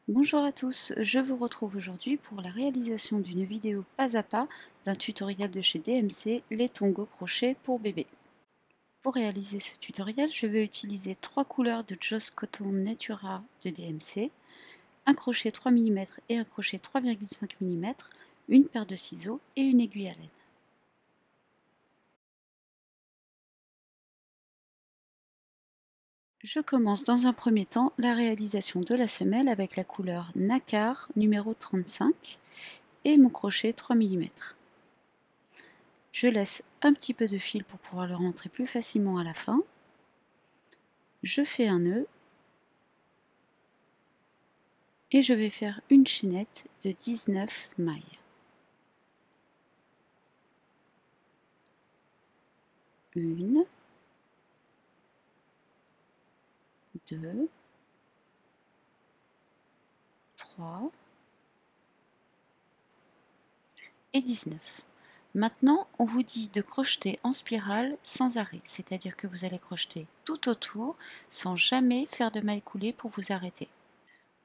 Bonjour à tous, je vous retrouve aujourd'hui pour la réalisation d'une vidéo pas à pas d'un tutoriel de chez DMC, les tongos crochets pour bébé. Pour réaliser ce tutoriel, je vais utiliser 3 couleurs de Joss Cotton Natura de DMC, un crochet 3 mm et un crochet 3,5 mm, une paire de ciseaux et une aiguille à laine. Je commence dans un premier temps la réalisation de la semelle avec la couleur Nacre numéro 35 et mon crochet 3 mm. Je laisse un petit peu de fil pour pouvoir le rentrer plus facilement à la fin. Je fais un nœud et je vais faire une chaînette de 19 mailles. Une, deux, trois et 19. Maintenant, on vous dit de crocheter en spirale sans arrêt, c'est-à-dire que vous allez crocheter tout autour sans jamais faire de maille coulée pour vous arrêter.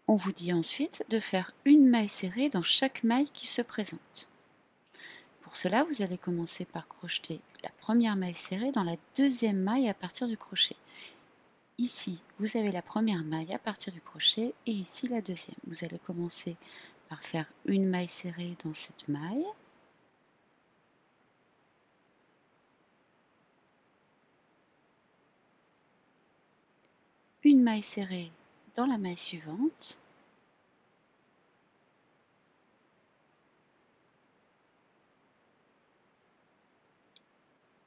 On vous dit ensuite de faire une maille serrée dans chaque maille qui se présente. Pour cela, vous allez commencer par crocheter la première maille serrée dans la deuxième maille à partir du crochet. Ici, vous avez la première maille à partir du crochet et ici la deuxième. Vous allez commencer par faire une maille serrée dans cette maille. Une maille serrée dans la maille suivante.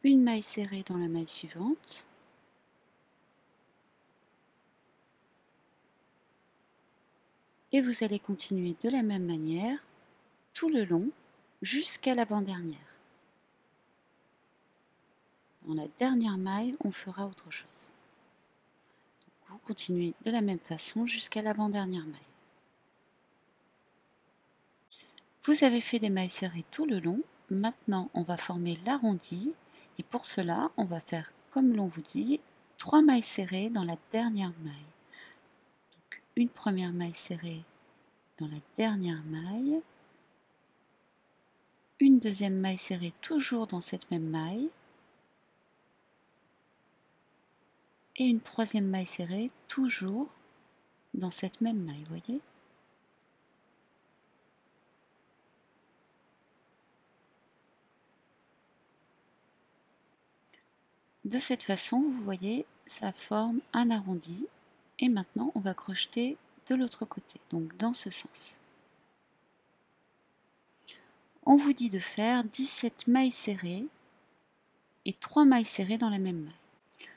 Une maille serrée dans la maille suivante. Et vous allez continuer de la même manière tout le long jusqu'à l'avant-dernière. Dans la dernière maille, on fera autre chose. Vous continuez de la même façon jusqu'à l'avant-dernière maille. Vous avez fait des mailles serrées tout le long. Maintenant, on va former l'arrondi et pour cela, on va faire comme l'on vous dit, 3 mailles serrées dans la dernière maille. Donc, une première maille serrée dans la dernière maille, une deuxième maille serrée toujours dans cette même maille et une troisième maille serrée toujours dans cette même maille, voyez. De cette façon, vous voyez, ça forme un arrondi. Et maintenant, on va crocheter de l'autre côté, donc dans ce sens. On vous dit de faire 17 mailles serrées et 3 mailles serrées dans la même maille.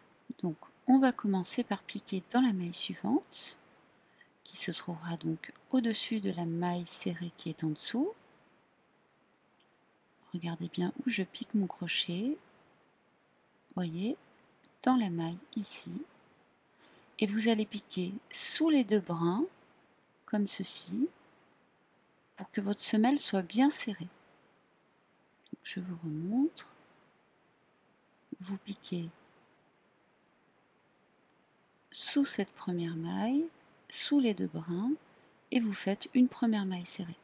Donc, on va commencer par piquer dans la maille suivante, qui se trouvera donc au-dessus de la maille serrée qui est en dessous. Regardez bien où je pique mon crochet. Voyez, dans la maille ici. Et vous allez piquer sous les deux brins, comme ceci, pour que votre semelle soit bien serrée. Donc, je vous remontre. Vous piquez sous cette première maille, sous les deux brins, et vous faites une première maille serrée.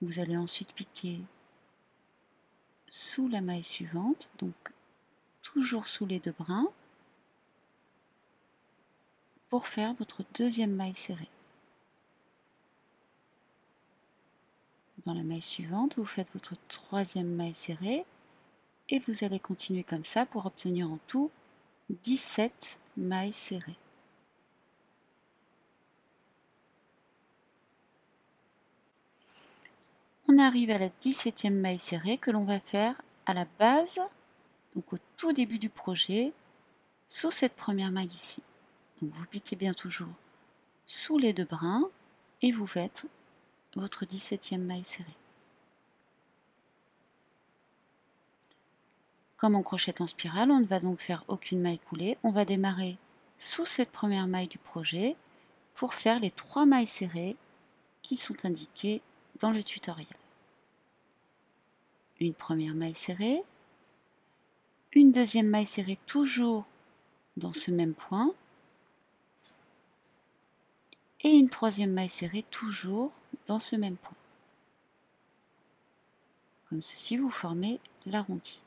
Vous allez ensuite piquer sous la maille suivante, donc toujours sous les deux brins, pour faire votre deuxième maille serrée. Dans la maille suivante, vous faites votre troisième maille serrée et vous allez continuer comme ça pour obtenir en tout 17 mailles serrées. On arrive à la 17e maille serrée que l'on va faire à la base, donc au tout début du projet, sous cette première maille ici. Donc vous piquez bien toujours sous les deux brins et vous faites votre 17e maille serrée. Comme on crochette en spirale, on ne va donc faire aucune maille coulée. On va démarrer sous cette première maille du projet pour faire les 3 mailles serrées qui sont indiquées dans le tutoriel. Une première maille serrée, une deuxième maille serrée toujours dans ce même point, et une troisième maille serrée toujours dans ce même point. Comme ceci, vous formez l'arrondi.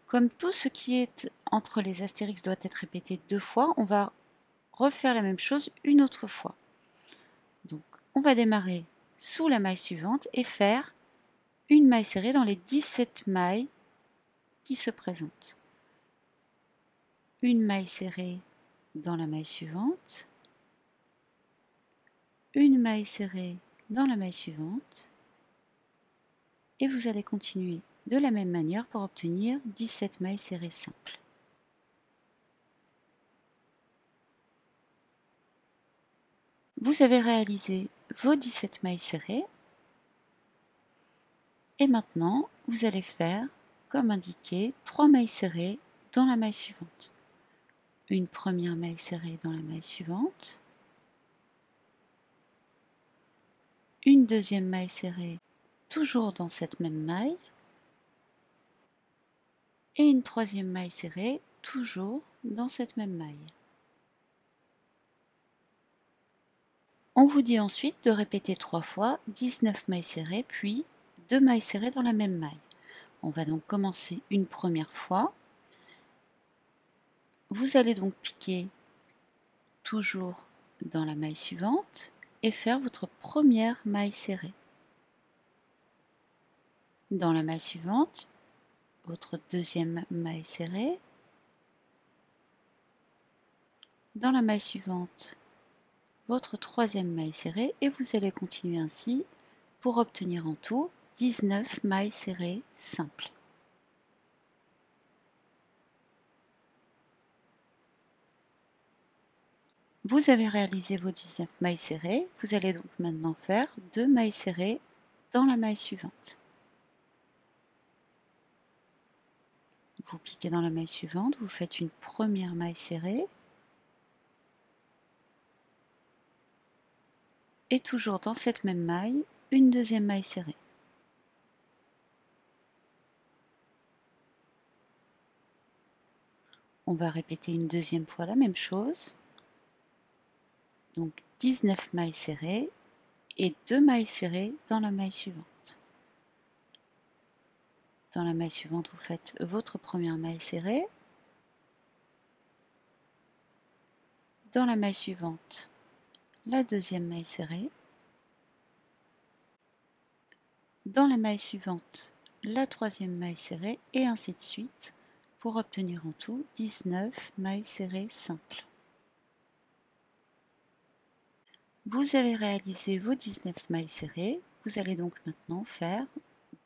Comme tout ce qui est entre les astérix doit être répété 2 fois, on va refaire la même chose une autre fois. Donc, on va démarrer sous la maille suivante et faire une maille serrée dans les 17 mailles qui se présentent. Une maille serrée dans la maille suivante, une maille serrée dans la maille suivante, et vous allez continuer de la même manière pour obtenir 17 mailles serrées simples. Vous avez réalisé vos 17 mailles serrées et maintenant vous allez faire, comme indiqué, 3 mailles serrées dans la maille suivante. Une première maille serrée dans la maille suivante, une deuxième maille serrée toujours dans cette même maille et une troisième maille serrée toujours dans cette même maille. On vous dit ensuite de répéter 3 fois 19 mailles serrées puis 2 mailles serrées dans la même maille. On va donc commencer une première fois. Vous allez donc piquer toujours dans la maille suivante et faire votre première maille serrée. Dans la maille suivante, votre deuxième maille serrée. Dans la maille suivante, votre troisième maille serrée et vous allez continuer ainsi pour obtenir en tout 19 mailles serrées simples. Vous avez réalisé vos 19 mailles serrées, vous allez donc maintenant faire 2 mailles serrées dans la maille suivante. Vous piquez dans la maille suivante, vous faites une première maille serrée et toujours dans cette même maille, une deuxième maille serrée. On va répéter une deuxième fois la même chose. Donc 19 mailles serrées et 2 mailles serrées dans la maille suivante. Dans la maille suivante, vous faites votre première maille serrée. Dans la maille suivante, la deuxième maille serrée. Dans la maille suivante, la troisième maille serrée et ainsi de suite pour obtenir en tout 19 mailles serrées simples. Vous avez réalisé vos 19 mailles serrées, vous allez donc maintenant faire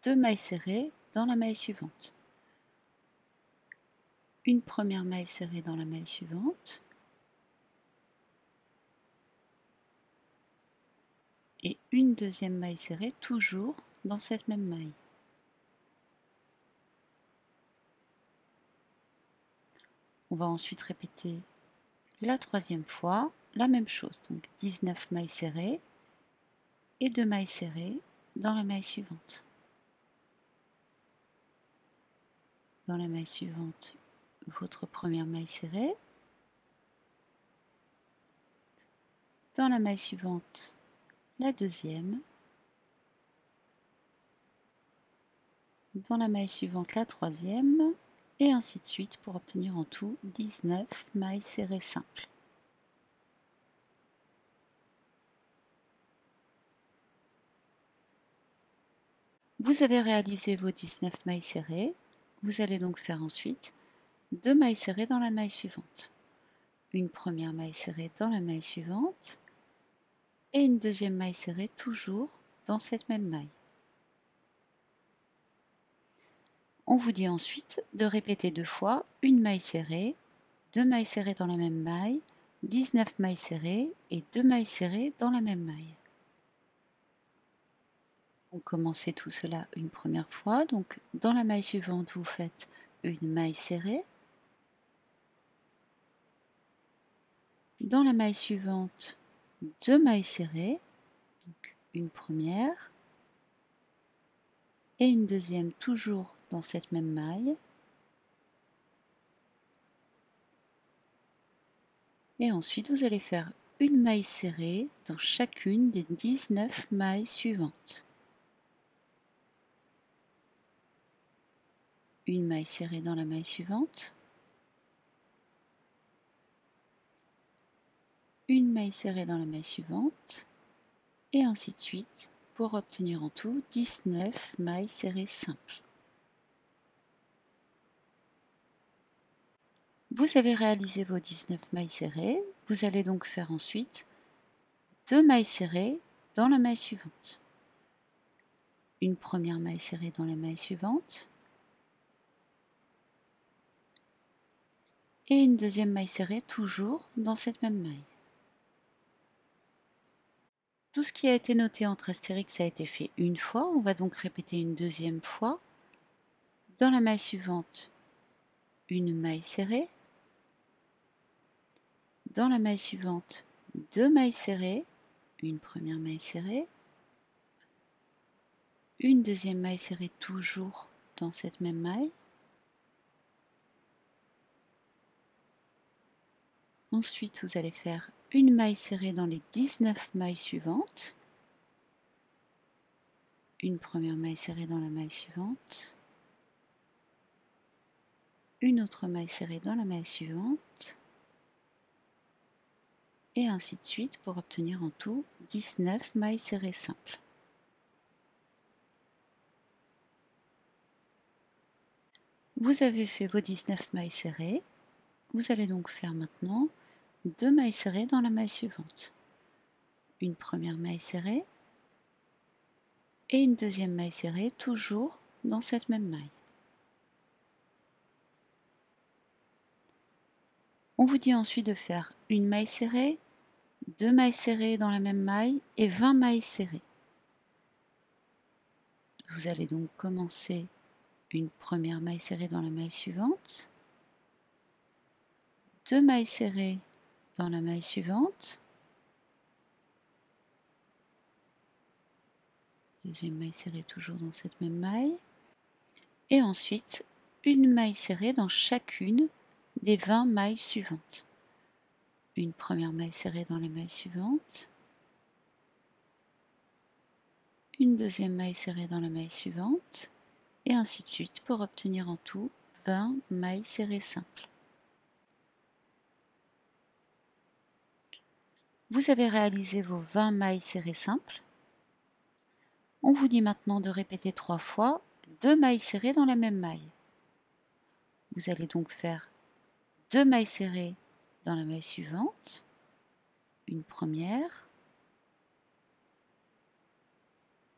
2 mailles serrées dans la maille suivante. Une première maille serrée dans la maille suivante et une deuxième maille serrée toujours dans cette même maille. On va ensuite répéter la troisième fois la même chose, donc 19 mailles serrées et 2 mailles serrées dans la maille suivante. Dans la maille suivante, votre première maille serrée. Dans la maille suivante, la deuxième. Dans la maille suivante, la troisième. Et ainsi de suite pour obtenir en tout 19 mailles serrées simples. Vous avez réalisé vos 19 mailles serrées. Vous allez donc faire ensuite 2 mailles serrées dans la maille suivante. Une première maille serrée dans la maille suivante et une deuxième maille serrée toujours dans cette même maille. On vous dit ensuite de répéter 2 fois une maille serrée, 2 mailles serrées dans la même maille, 19 mailles serrées et 2 mailles serrées dans la même maille. On commence tout cela une première fois, donc dans la maille suivante vous faites une maille serrée. Dans la maille suivante, 2 mailles serrées, donc une première et une deuxième toujours dans cette même maille. Et ensuite vous allez faire une maille serrée dans chacune des 19 mailles suivantes. Une maille serrée dans la maille suivante, une maille serrée dans la maille suivante, et ainsi de suite pour obtenir en tout 19 mailles serrées simples. Vous avez réalisé vos 19 mailles serrées, vous allez donc faire ensuite 2 mailles serrées dans la maille suivante. Une première maille serrée dans la maille suivante, et une deuxième maille serrée toujours dans cette même maille. Tout ce qui a été noté entre astérix a été fait une fois, on va donc répéter une deuxième fois. Dans la maille suivante, une maille serrée. Dans la maille suivante, 2 mailles serrées, une première maille serrée, une deuxième maille serrée toujours dans cette même maille. Ensuite, vous allez faire une maille serrée dans les 19 mailles suivantes, une première maille serrée dans la maille suivante, une autre maille serrée dans la maille suivante, et ainsi de suite pour obtenir en tout 19 mailles serrées simples. Vous avez fait vos 19 mailles serrées, vous allez donc faire maintenant 2 mailles serrées dans la maille suivante. Une première maille serrée et une deuxième maille serrée toujours dans cette même maille. On vous dit ensuite de faire une maille serrée, 2 mailles serrées dans la même maille et 20 mailles serrées. Vous allez donc commencer une première maille serrée dans la maille suivante, 2 mailles serrées dans la maille suivante, deuxième maille serrée toujours dans cette même maille, et ensuite une maille serrée dans chacune des 20 mailles suivantes. Une première maille serrée dans la maille suivante, une deuxième maille serrée dans la maille suivante, et ainsi de suite pour obtenir en tout 20 mailles serrées simples. Vous avez réalisé vos 20 mailles serrées simples. On vous dit maintenant de répéter 3 fois 2 mailles serrées dans la même maille. Vous allez donc faire 2 mailles serrées dans la maille suivante, une première,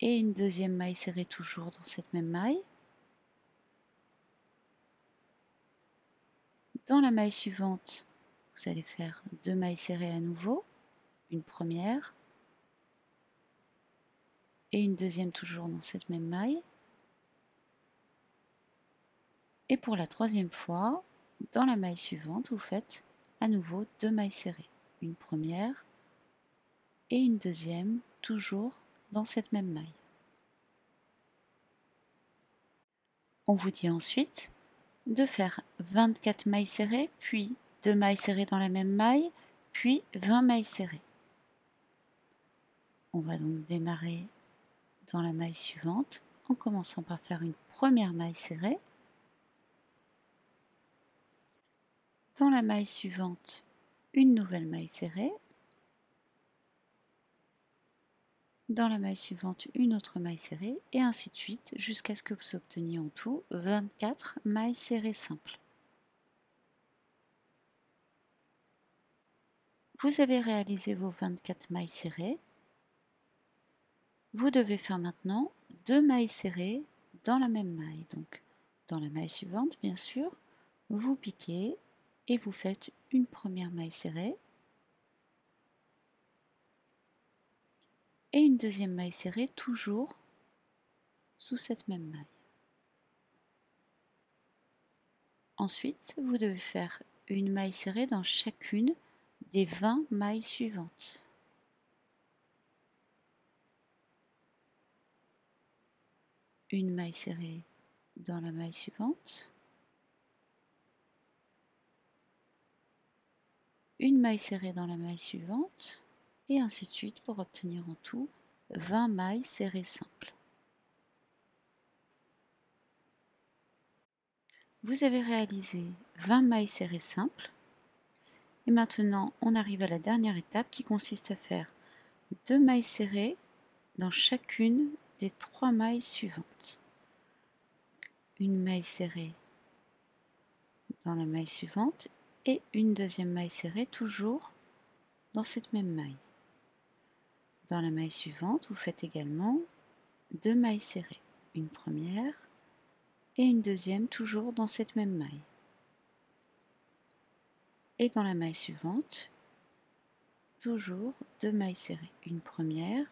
et une deuxième maille serrée toujours dans cette même maille. Dans la maille suivante, vous allez faire 2 mailles serrées à nouveau, une première, et une deuxième toujours dans cette même maille. Et pour la troisième fois, dans la maille suivante, vous faites à nouveau 2 mailles serrées, une première et une deuxième toujours dans cette même maille. On vous dit ensuite de faire 24 mailles serrées, puis 2 mailles serrées dans la même maille, puis 20 mailles serrées. On va donc démarrer dans la maille suivante en commençant par faire une première maille serrée. Dans la maille suivante, une nouvelle maille serrée. Dans la maille suivante, une autre maille serrée, et ainsi de suite jusqu'à ce que vous obteniez en tout 24 mailles serrées simples. Vous avez réalisé vos 24 mailles serrées. Vous devez faire maintenant 2 mailles serrées dans la même maille. Donc, dans la maille suivante, bien sûr, vous piquez et vous faites une première maille serrée et une deuxième maille serrée toujours sous cette même maille. Ensuite, vous devez faire une maille serrée dans chacune des 20 mailles suivantes. Une maille serrée dans la maille suivante, une maille serrée dans la maille suivante, et ainsi de suite pour obtenir en tout 20 mailles serrées simples. Vous avez réalisé 20 mailles serrées simples, et maintenant on arrive à la dernière étape qui consiste à faire 2 mailles serrées dans chacune des 3 mailles suivantes. Une maille serrée dans la maille suivante et une deuxième maille serrée toujours dans cette même maille. Dans la maille suivante, vous faites également 2 mailles serrées, une première et une deuxième toujours dans cette même maille. Et dans la maille suivante, toujours 2 mailles serrées, une première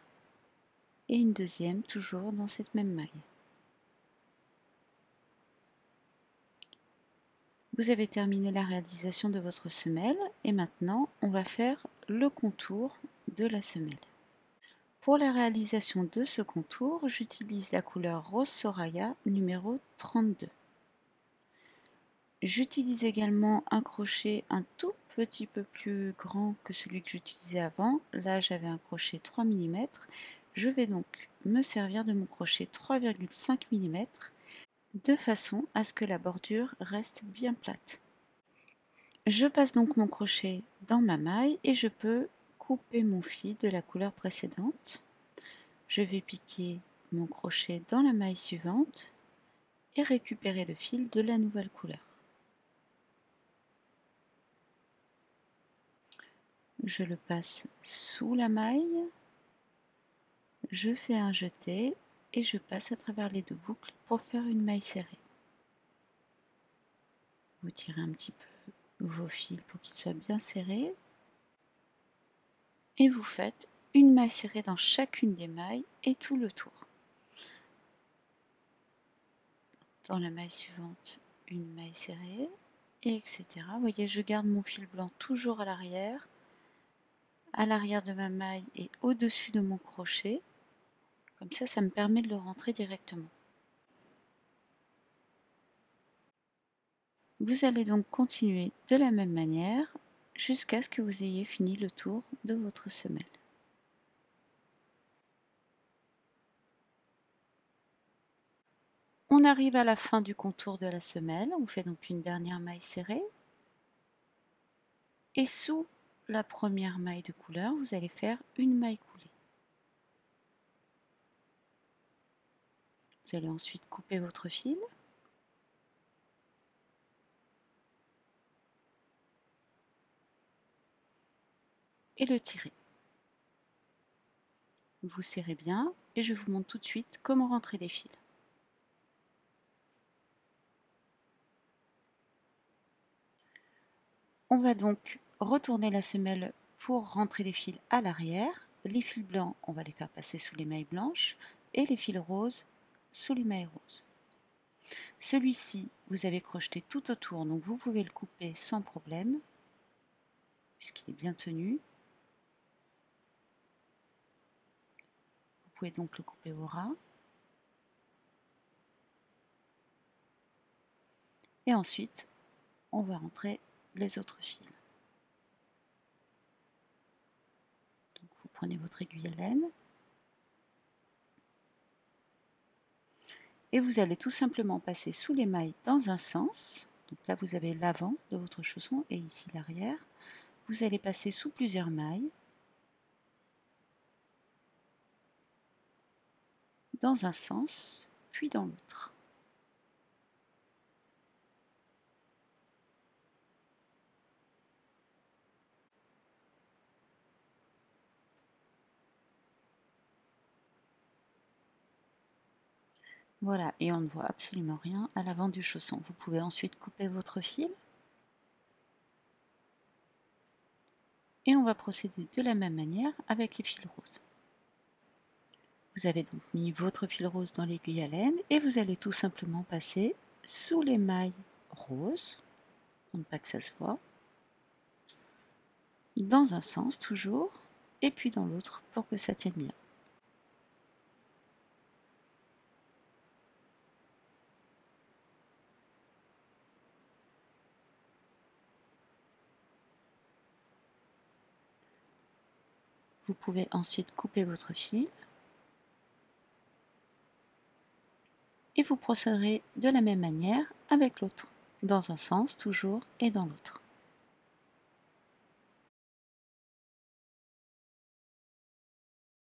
et une deuxième toujours dans cette même maille. Vous avez terminé la réalisation de votre semelle et maintenant on va faire le contour de la semelle. Pour la réalisation de ce contour, j'utilise la couleur Rose Soraya numéro 32. J'utilise également un crochet un tout petit peu plus grand que celui que j'utilisais avant. Là, j'avais un crochet 3 mm. Je vais donc me servir de mon crochet 3,5 mm de façon à ce que la bordure reste bien plate. Je passe donc mon crochet dans ma maille et je peux couper mon fil de la couleur précédente. Je vais piquer mon crochet dans la maille suivante et récupérer le fil de la nouvelle couleur. Je le passe sous la maille, je fais un jeté et je passe à travers les deux boucles pour faire une maille serrée. Vous tirez un petit peu vos fils pour qu'ils soient bien serrés et vous faites une maille serrée dans chacune des mailles et tout le tour. Dans la maille suivante, une maille serrée, et etc. Vous voyez, je garde mon fil blanc toujours à l'arrière de ma maille et au-dessus de mon crochet. Comme ça me permet de le rentrer directement. Vous allez donc continuer de la même manière jusqu'à ce que vous ayez fini le tour de votre semelle. On arrive à la fin du contour de la semelle, on fait donc une dernière maille serrée. Et sous la première maille de couleur, vous allez faire une maille coulée. Vous allez ensuite couper votre fil. Et le tirer. Vous serrez bien et je vous montre tout de suite comment rentrer les fils. On va donc retourner la semelle pour rentrer les fils à l'arrière. Les fils blancs, on va les faire passer sous les mailles blanches et les fils roses sous les mailles roses. Celui-ci, vous avez crocheté tout autour, donc vous pouvez le couper sans problème puisqu'il est bien tenu. Vous pouvez donc le couper au ras. Et ensuite, on va rentrer les autres fils. Donc vous prenez votre aiguille à laine et vous allez tout simplement passer sous les mailles dans un sens. Donc là, vous avez l'avant de votre chausson et ici l'arrière. Vous allez passer sous plusieurs mailles dans un sens, puis dans l'autre. Voilà, et on ne voit absolument rien à l'avant du chausson. Vous pouvez ensuite couper votre fil. Et on va procéder de la même manière avec les fils roses. Vous avez donc mis votre fil rose dans l'aiguille à laine et vous allez tout simplement passer sous les mailles roses, pour ne pas que ça se voit, dans un sens toujours, et puis dans l'autre pour que ça tienne bien. Vous pouvez ensuite couper votre fil et vous procéderez de la même manière avec l'autre, dans un sens toujours et dans l'autre.